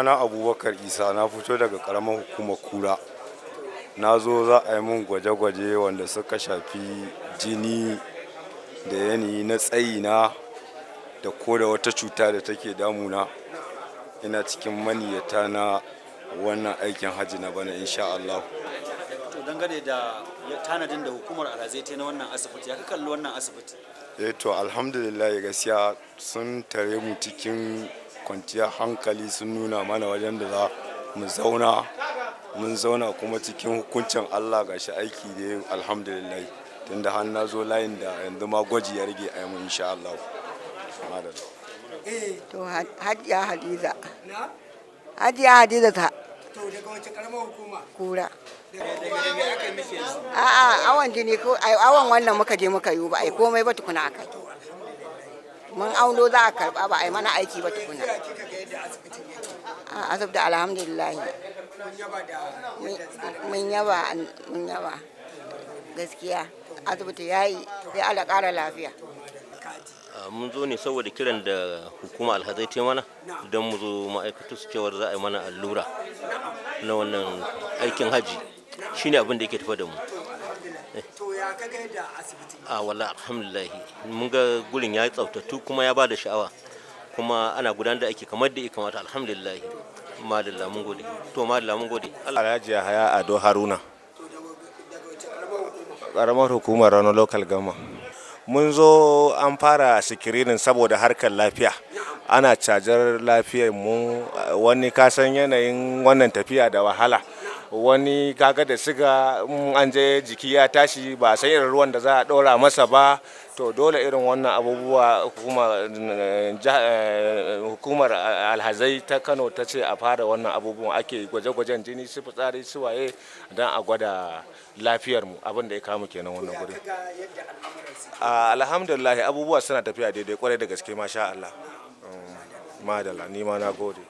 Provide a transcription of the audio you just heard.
sunana Abubakar Isa, na fito daga ƙaramar hukumar Kura. Na zo za a yi min gwaje-gwaje wanda suka shafi jini da yanayi na tsayina da ko da wata cuta da take damuna. Ina cikin maniyyata na wannan aikin hajji na bana insha Allah. To dangane da tanadin da hukumar alhazai ta na wannan asibiti, ya ka kalli wannan asibiti? To alhamdulillah gaskiya sun tare mu cikin kwanciyar hankali, sun nuna mana wajen da za mu zauna. Mun zauna kuma cikin hukuncin Allah, gashi aiki da alhamdulillah, tunda har na zo layin da yanzu ma gwaji ya rage a yi insha Allah. To Hajiya Hadiza ta. To daga wace karamar hukuma? Kura. Daga me aka yi miki yanzu? A'a, awon jini ko awon wannan muka je muka yi ba ai komai ba tukuna akai. Mun auno za a karba ba ai mana aiki ba tukuna. Ya kika ga yadda asibitin yake? A asibiti alhamdulillah. Kun yaba da yadda tsarin. Mun yaba. Gaskiya asibiti yayi, sai Allah ƙara lafiya. Mun zo ne saboda kiran da hukuma alhazai ta mana don mu zo ma'aikatu su cewar za a yi mana allura na wannan aikin haji, shine abin da yake tafa da mu. To ya kaga yadda asibitin yake? Wallahi alhamdulillah mun ga gurin ya tsaftattu kuma ya bada sha'awa, kuma ana gudanar da aiki kamar da ya kamata alhamdulillah. Madalla mun gode. To madalla mun gode. Alhaji Yahaya Ado Haruna. To daga wace karamar hukuma? Karamar hukumar Rano Local Gama. Mun zo an fara sikirinin saboda harkar lafiya, ana cajar lafiyar mu. Wani kasan yanayin wannan tafiya da wahala, wani kaga da siga an je jiki ya tashi ba san irin ruwan da za a ɗora masa ba. To dole irin wannan abubuwa hukumar alhazai ta Kano ta ce a fara wannan abubuwan, ake gwaje-gwajen jini, su fitsari, su waye, don a gwada lafiyarmu. Abin da ya kamu kenan wannan guri. Alhamdulillah abubuwa suna tafiya daidai kwarai da gaske, masha Allah. Madalla, ni ma na gode.